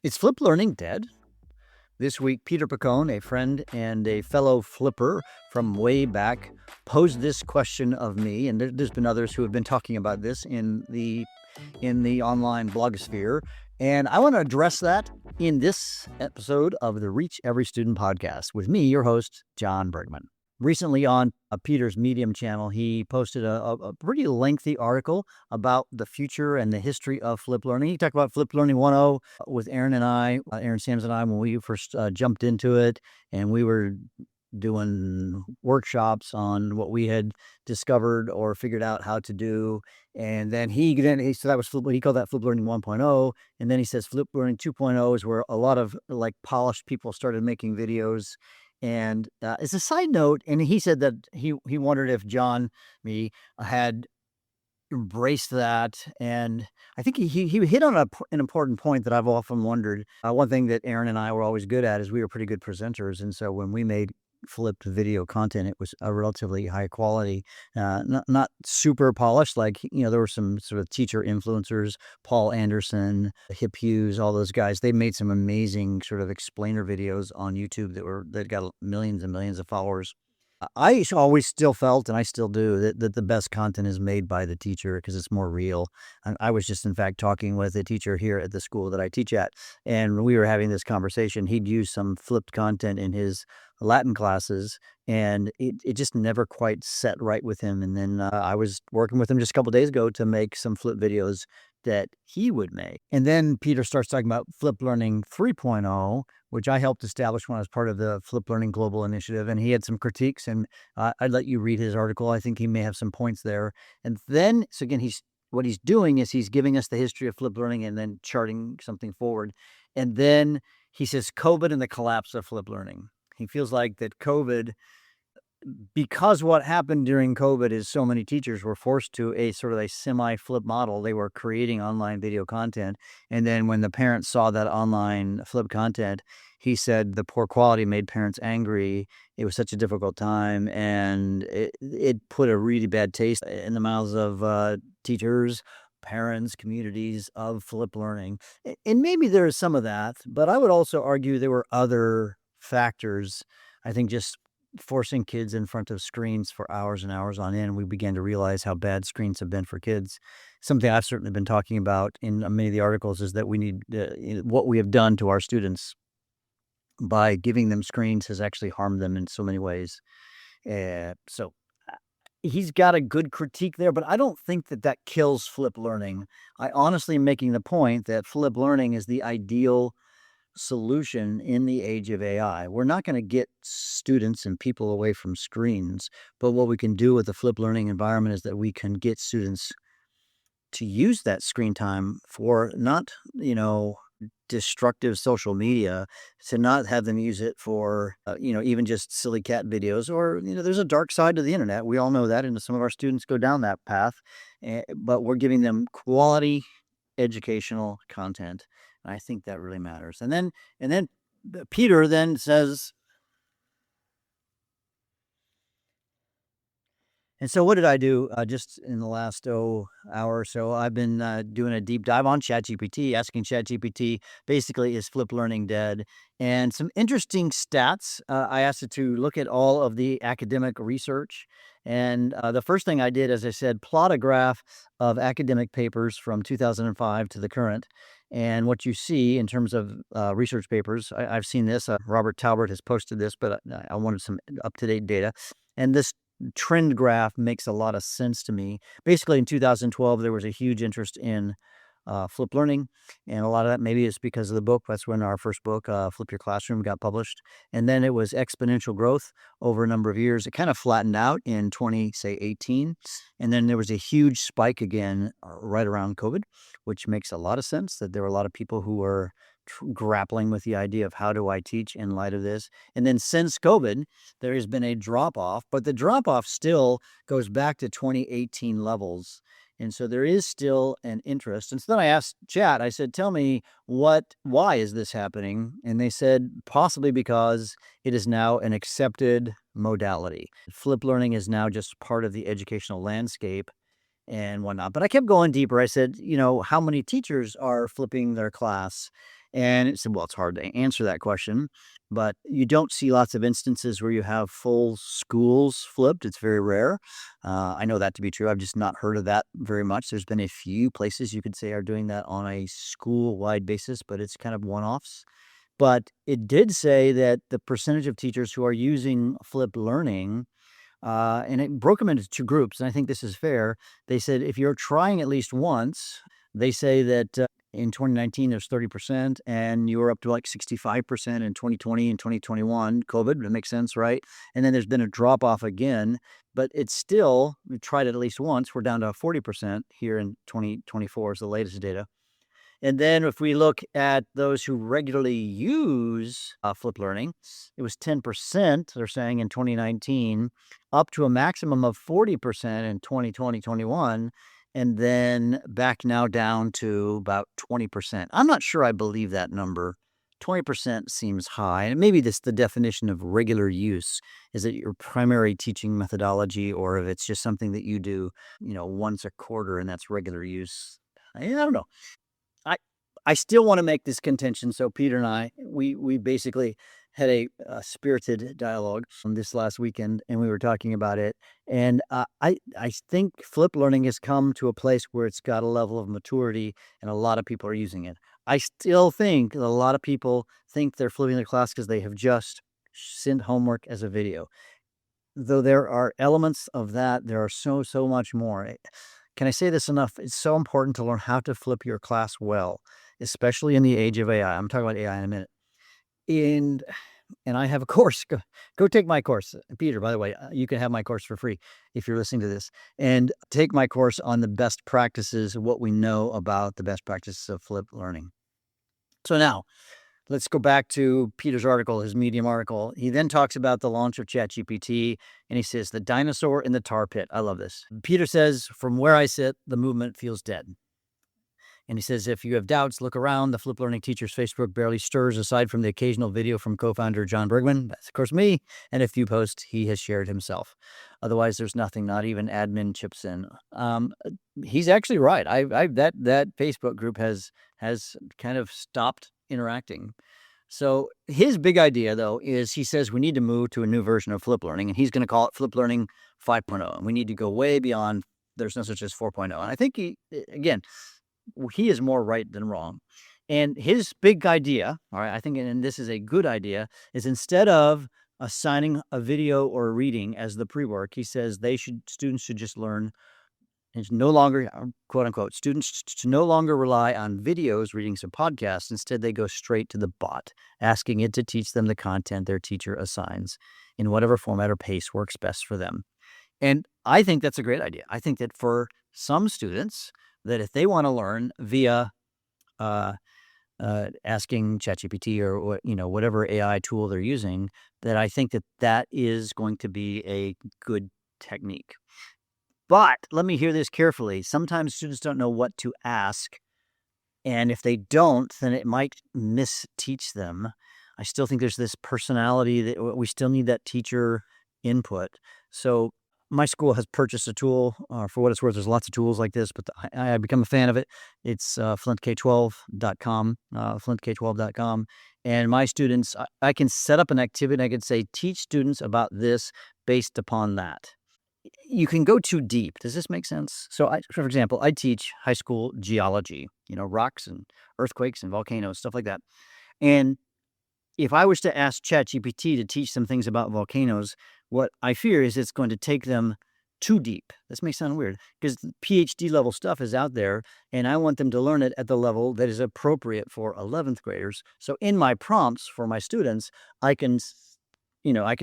Is flip learning dead? This week, Peter Picone, a friend and a fellow flipper from way back, posed this question of me, and there's been others who have been talking about this in the online blogosphere, and I want to address that in this episode of the Reach Every Student podcast with me, your host, John Bergman. Recently on Peter's Medium channel, he posted a pretty lengthy article about the future and the history of flip learning. He talked about flip learning 1.0 with Aaron and I, Aaron Sams and I, when we first jumped into it, and we were doing workshops on what we had discovered or figured out how to do. And then he said that was he called that flip learning 1.0. And then he says flip learning 2.0 is where a lot of like polished people started making videos. And as a side note, and he said that he wondered if John, me, had embraced that. And I think he hit on an important point that I've often wondered. One thing that Aaron and I were always good at is we were pretty good presenters. And so when we made flipped video content, it was a relatively high quality, not super polished. Like, there were some sort of teacher influencers, Paul Anderson, Hip Hughes, all those guys. They made some amazing sort of explainer videos on YouTube that got millions and millions of followers. I always still felt, and I still do, that the best content is made by the teacher because it's more real. And I was just, in fact, talking with a teacher here at the school that I teach at, and we were having this conversation. He'd use some flipped content in his Latin classes, and it just never quite set right with him. And then I was working with him just a couple days ago to make some flip videos that he would make. And then Peter starts talking about Flip Learning 3.0, which I helped establish when I was part of the Flip Learning Global Initiative. And he had some critiques, and I'd let you read his article. I think he may have some points there. And then, so again, what he's doing is he's giving us the history of flip learning and then charting something forward. And then he says COVID and the collapse of flip learning. He feels like that COVID, because what happened during COVID is so many teachers were forced to a sort of a semi-flip model. They were creating online video content. And then when the parents saw that online flip content, he said the poor quality made parents angry. It was such a difficult time, and it put a really bad taste in the mouths of teachers, parents, communities of flip learning. And maybe there is some of that, but I would also argue there were other factors. I think just forcing kids in front of screens for hours and hours on end, we began to realize how bad screens have been for kids. Something I've certainly been talking about in many of the articles is that we need what we have done to our students by giving them screens has actually harmed them in so many ways. So he's got a good critique there, but I don't think that kills flip learning. I honestly am making the point that flip learning is the ideal solution in the age of AI. We're not going to get students and people away from screens, but what we can do with the flip learning environment is that we can get students to use that screen time for not, destructive social media, to not have them use it for, even just silly cat videos, or, there's a dark side to the internet. We all know that, and some of our students go down that path, but we're giving them quality educational content. And I think that really matters. And then Peter then says, and so what did I do just in the last hour or so? I've been doing a deep dive on ChatGPT, asking ChatGPT, basically, is flip learning dead? And some interesting stats. I asked it to look at all of the academic research. And the first thing I did, as I said, plot a graph of academic papers from 2005 to the current. And what you see in terms of research papers, I've seen this. Robert Talbert has posted this, but I wanted some up-to-date data. And this trend graph makes a lot of sense to me. Basically, in 2012, there was a huge interest in flip learning, and a lot of that maybe is because of the book. That's when our first book, Flip Your Classroom, got published. And then it was exponential growth over a number of years. It kind of flattened out in 2018. And then there was a huge spike again right around COVID, which makes a lot of sense that there were a lot of people who were grappling with the idea of how do I teach in light of this. And then since COVID, there has been a drop off, but the drop off still goes back to 2018 levels. And so there is still an interest. And so then I asked Chat, I said, tell me why is this happening? And they said, possibly because it is now an accepted modality. Flip learning is now just part of the educational landscape and whatnot. But I kept going deeper. I said, how many teachers are flipping their class? And it said, well, it's hard to answer that question, but you don't see lots of instances where you have full schools flipped. It's very rare. I know that to be true. I've just not heard of that very much. There's been a few places you could say are doing that on a school-wide basis, but it's kind of one-offs. But it did say that the percentage of teachers who are using flipped learning, and it broke them into two groups, and I think this is fair. They said if you're trying at least once, they say that in 2019 there's 30%, and you were up to like 65% in 2020 and 2021. COVID, that makes sense, right? And then there's been a drop off again, but it's still, we tried it at least once. We're down to 40% here in 2024 is the latest data. And then if we look at those who regularly use flip learning, it was 10%, they're saying, in 2019, up to a maximum of 40% in 2020, 21, and then back now down to about 20%. I'm not sure I believe that number. 20% seems high. And maybe this the definition of regular use. Is it your primary teaching methodology, or if it's just something that you do, once a quarter and that's regular use? I don't know. I still wanna make this contention, so Peter and I, we basically had a spirited dialogue from this last weekend, and we were talking about it, and, I think flipped learning has come to a place where it's got a level of maturity, and a lot of people are using it. I still think that a lot of people think they're flipping their class because they have just sent homework as a video. Though there are elements of that, there are so much more. Can I say this enough? It's so important to learn how to flip your class well, especially in the age of AI. I'm talking about AI in a minute. And and I have a course. Go take my course. Peter, by the way, you can have my course for free if you're listening to this. And take my course on the best practices, what we know about the best practices of flipped learning. So now, let's go back to Peter's article, his Medium article. He then talks about the launch of ChatGPT, and he says, the dinosaur in the tar pit. I love this. Peter says, from where I sit, the movement feels dead. And he says, if you have doubts, look around. The Flip Learning Teachers Facebook barely stirs aside from the occasional video from co-founder John Bergman. That's, of course, me, and a few posts he has shared himself. Otherwise, there's nothing, not even admin chips in. He's actually right. That Facebook group has kind of stopped interacting. So his big idea, though, is he says we need to move to a new version of Flip Learning, and he's going to call it Flip Learning 5.0. And we need to go way beyond, there's no such as 4.0. And I think he is more right than wrong. And his big idea, all right, I think, and this is a good idea, is instead of assigning a video or a reading as the pre-work, he says students should just learn. It's no longer, quote unquote, students to no longer rely on videos, readings, and podcasts. Instead, they go straight to the bot, asking it to teach them the content their teacher assigns in whatever format or pace works best for them. And I think that's a great idea. I think that for some students, that if they want to learn via asking ChatGPT or whatever AI tool they're using, that I think that is going to be a good technique. But let me hear this carefully. Sometimes students don't know what to ask, and if they don't, then it might misteach them. I still think there's this personality that we still need that teacher input. So my school has purchased a tool. For what it's worth, there's lots of tools like this, but I become a fan of it. It's flintk12.com, flintk12.com. And my students, I can set up an activity, and I can say, teach students about this based upon that. You can go too deep. Does this make sense? So, for example, I teach high school geology, rocks and earthquakes and volcanoes, stuff like that. And if I was to ask ChatGPT to teach them things about volcanoes, what I fear is it's going to take them too deep. This may sound weird because PhD level stuff is out there, and I want them to learn it at the level that is appropriate for 11th graders. So in my prompts for my students, I can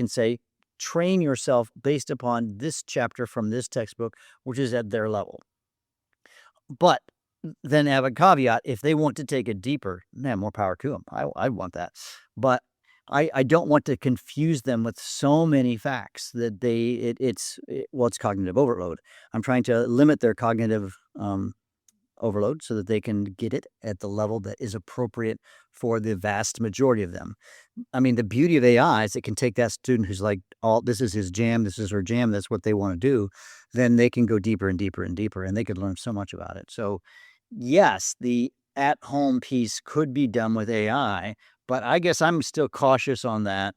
say, train yourself based upon this chapter from this textbook, which is at their level. But then have a caveat: if they want to take it deeper, more power to them. I want that. But I don't want to confuse them with so many facts that it's cognitive overload. I'm trying to limit their cognitive overload so that they can get it at the level that is appropriate for the vast majority of them. I mean, the beauty of AI is it can take that student who's like, this is his jam, this is her jam, that's what they want to do. Then they can go deeper and deeper and deeper, and they could learn so much about it. So yes, the at-home piece could be done with AI, but I guess I'm still cautious on that,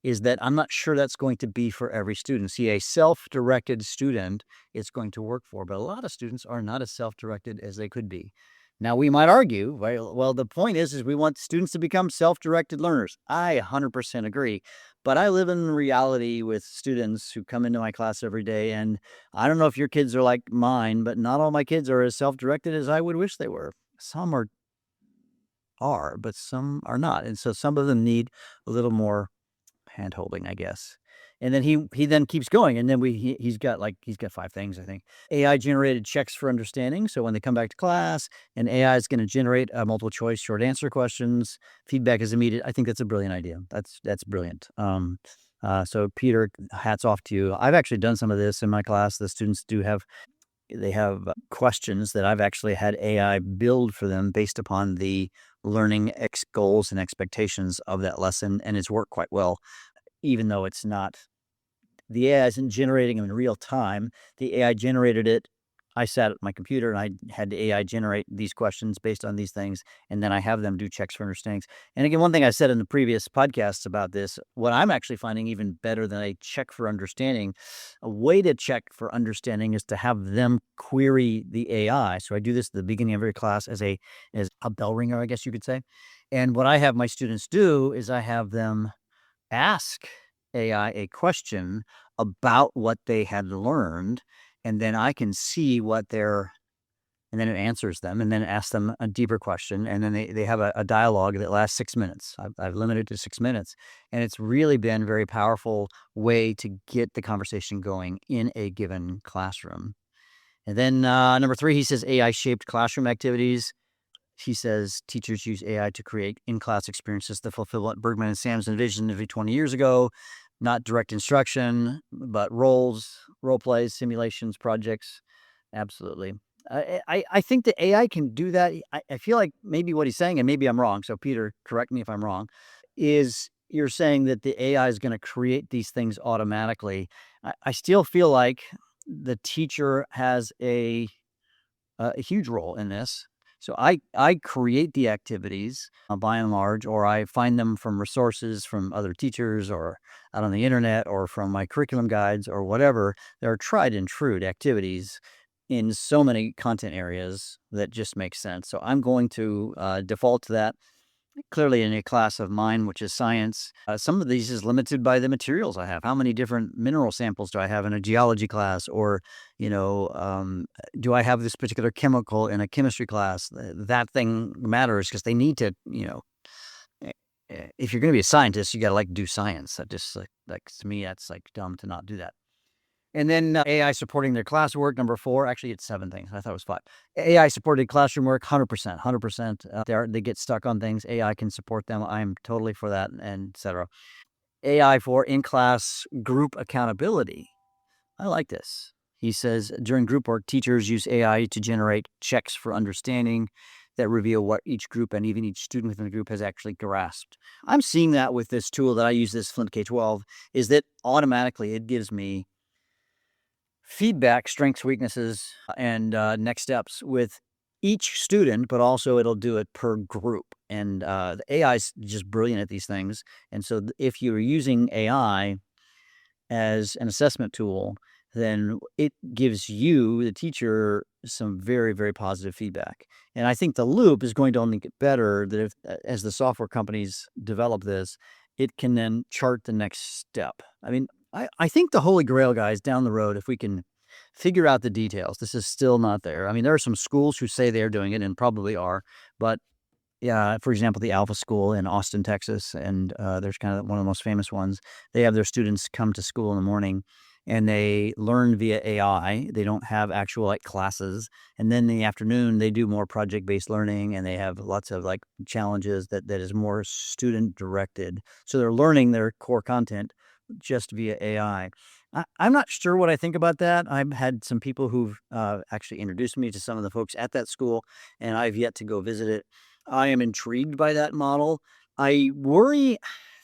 is that I'm not sure that's going to be for every student. See, a self-directed student, it's going to work for, but a lot of students are not as self-directed as they could be. Now, we might argue, well, the point is we want students to become self-directed learners. I 100% agree, but I live in reality with students who come into my class every day, and I don't know if your kids are like mine, but not all my kids are as self-directed as I would wish they were. Some are, but some are not, and so some of them need a little more hand-holding, I guess. And then he then keeps going, and then he's got, he's got 5 things, I think. AI-generated checks for understanding, so when they come back to class, and AI is gonna generate, multiple choice short answer questions, feedback is immediate. I think that's a brilliant idea. That's brilliant. So Peter, hats off to you. I've actually done some of this in my class. The students have questions that I've actually had AI build for them based upon the learning goals and expectations of that lesson, and it's worked quite well, even though the AI isn't generating them in real time. The AI generated it. I sat at my computer and I had the AI generate these questions based on these things, and then I have them do checks for understandings. And again, one thing I said in the previous podcasts about this, what I'm actually finding even better than a check for understanding, a way to check for understanding is to have them query the AI. So I do this at the beginning of every class as a bell ringer, I guess you could say. And what I have my students do is I have them ask AI a question about what they had learned, and then I can see and then it answers them, and then ask them a deeper question, and then they have a dialogue that lasts 6 minutes. I've limited to 6 minutes, and it's really been a very powerful way to get the conversation going in a given classroom. And then, number 3, he says AI-shaped classroom activities. He says teachers use AI to create in-class experiences that fulfill what Bergman and Sam's envisioned maybe 20 years ago. Not direct instruction, but role plays, simulations, projects. Absolutely. I think the AI can do that. I feel like maybe what he's saying, and maybe I'm wrong, so Peter, correct me if I'm wrong, is you're saying that the AI is gonna create these things automatically. I still feel like the teacher has a huge role in this. So I create the activities, by and large, or I find them from resources from other teachers or out on the internet or from my curriculum guides or whatever. There are tried and true activities in so many content areas that just make sense. So I'm going to default to that. Clearly, in a class of mine, which is science, some of these is limited by the materials I have. How many different mineral samples do I have in a geology class? Or, do I have this particular chemical in a chemistry class? That thing matters because they need to, if you're going to be a scientist, you got to do science. That just to me, that's dumb to not do that. And then AI supporting their classwork, number 4. Actually, it's 7 things. I thought it was 5. AI supported classroom work, 100%. 100%. They get stuck on things. AI can support them. I'm totally for that, and et cetera. AI for in-class group accountability. I like this. He says during group work, teachers use AI to generate checks for understanding that reveal what each group and even each student within the group has actually grasped. I'm seeing that with this tool that I use, this Flint K-12, is that automatically it gives me feedback, strengths, weaknesses, and next steps with each student, but also it'll do it per group. And the AI is just brilliant at these things. And so if you're using AI as an assessment tool, then it gives you, the teacher, some very, very positive feedback. And I think the loop is going to only get better that as the software companies develop this, it can then chart the next step. I mean, I think the holy grail, guys, down the road, if we can figure out the details, this is still not there. I mean, there are some schools who say they're doing it and probably are, but yeah, for example, the Alpha School in Austin, Texas, and there's kind of one of the most famous ones. They have their students come to school in the morning, and they learn via AI. They don't have actual classes, and then in the afternoon they do more project-based learning, and they have lots of challenges that is more student directed. So they're learning their core content just via AI. I'm not sure what I think about that. I've had some people who've actually introduced me to some of the folks at that school, and I've yet to go visit it. I am intrigued by that model. I worry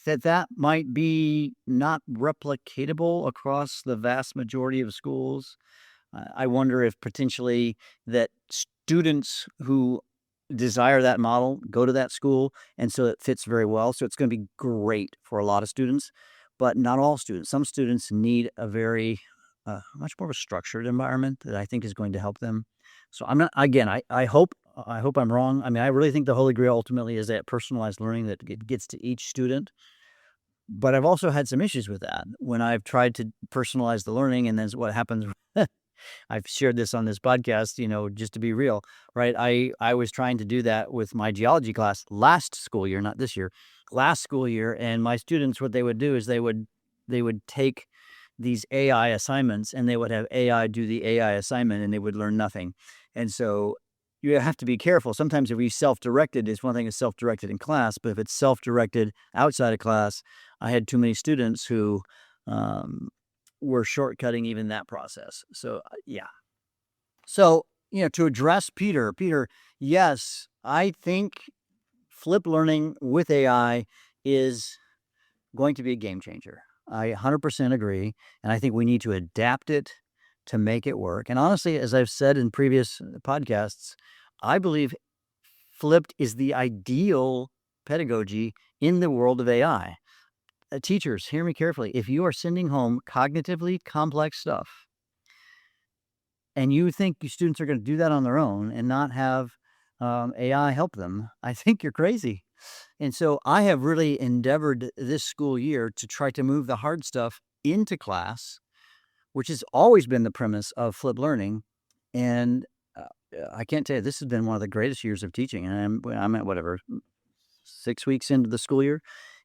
that might be not replicatable across the vast majority of schools. I wonder if potentially that students who desire that model, go to that school, and so it fits very well. So it's going to be great for a lot of students, but not all students. Some students need a very much more of a structured environment that I think is going to help them. So I'm not again. I hope I'm wrong. I mean, I really think the holy grail ultimately is that personalized learning that gets to each student. But I've also had some issues with that when I've tried to personalize the learning, and then what happens. I've shared this on this podcast, just to be real, right? I was trying to do that with my geology class last school year, not this year, last school year, and my students, what they would do is they would take these AI assignments and they would have AI do the AI assignment and they would learn nothing. And so you have to be careful. Sometimes if you self-directed, it's one thing is self-directed in class, but if it's self-directed outside of class, I had too many students who um, were shortcutting even that process. So yeah. So, to address Peter, yes, I think flipped learning with AI is going to be a game changer. I 100% agree, and I think we need to adapt it to make it work. And honestly, as I've said in previous podcasts, I believe flipped is the ideal pedagogy in the world of AI. Teachers, hear me carefully. If you are sending home cognitively complex stuff and you think your students are going to do that on their own and not have AI help them, I think you're crazy. And so I have really endeavored this school year to try to move the hard stuff into class, which has always been the premise of flipped learning. And I can't tell you, this has been one of the greatest years of teaching. And I'm at whatever, 6 weeks into the school year,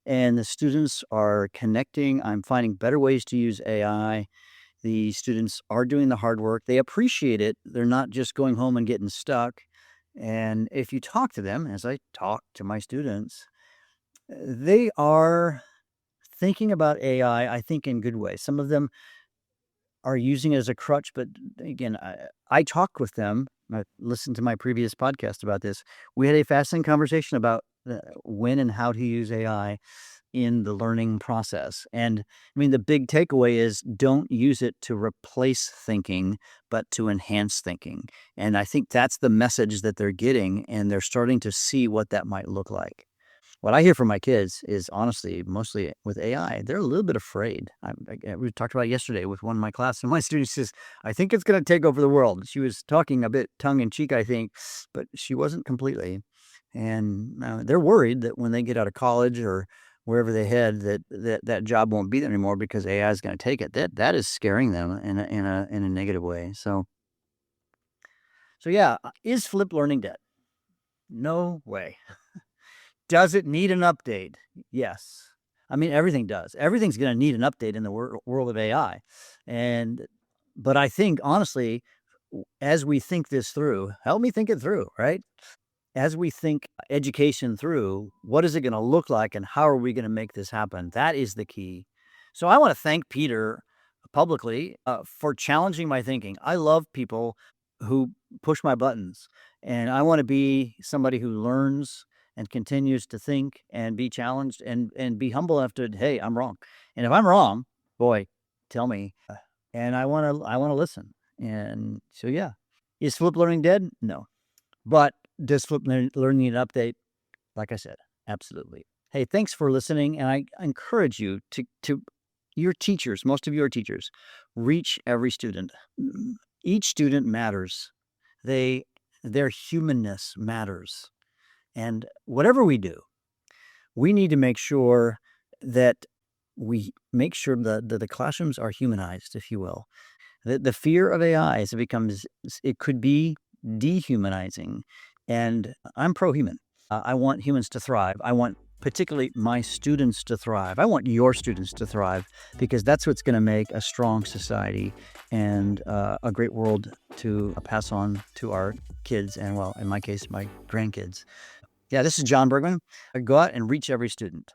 and the students are connecting. I'm finding better ways to use AI. The students are doing the hard work. They appreciate it. They're not just going home and getting stuck. And if you talk to them, as I talk to my students, they are thinking about AI, I think, in good ways. Some of them are using it as a crutch, but again, I talked with them. I listened to my previous podcast about this. We had a fascinating conversation about when and how to use AI in the learning process. And I mean, the big takeaway is don't use it to replace thinking, but to enhance thinking. And I think that's the message that they're getting, and they're starting to see what that might look like. What I hear from my kids is honestly, mostly with AI, they're a little bit afraid. We talked about it yesterday with one of my class, and my student says, I think it's going to take over the world. She was talking a bit tongue in cheek, I think, but she wasn't completely. And they're worried that when they get out of college or wherever they head, that job won't be there anymore because AI is going to take it. That is scaring them in a negative way. So yeah, is flipped learning dead? No way. Does it need an update? Yes. I mean, everything does. Everything's going to need an update in the world of AI. But I think, honestly, as we think this through, help me think it through, right? As we think education through, what is it going to look like and how are we going to make this happen? That is the key. So I want to thank Peter publicly for challenging my thinking. I love people who push my buttons, and I want to be somebody who learns and continues to think and be challenged and be humble enough to, hey, I'm wrong. And if I'm wrong, boy, tell me. And I want to listen. And so yeah, is flip learning dead? No. But does flip learning need an update? Like I said, absolutely. Hey, thanks for listening, and I encourage you to your teachers. Most of you are teachers. Reach every student. Each student matters. Their humanness matters, and whatever we do, we need to make sure that we make sure that the classrooms are humanized, if you will. The fear of AI is it could be dehumanizing, and I'm pro-human. I want humans to thrive. I want particularly my students to thrive. I want your students to thrive because that's what's going to make a strong society and a great world to pass on to our kids and, well, in my case, my grandkids. Yeah, this is John Bergman. Go out and reach every student.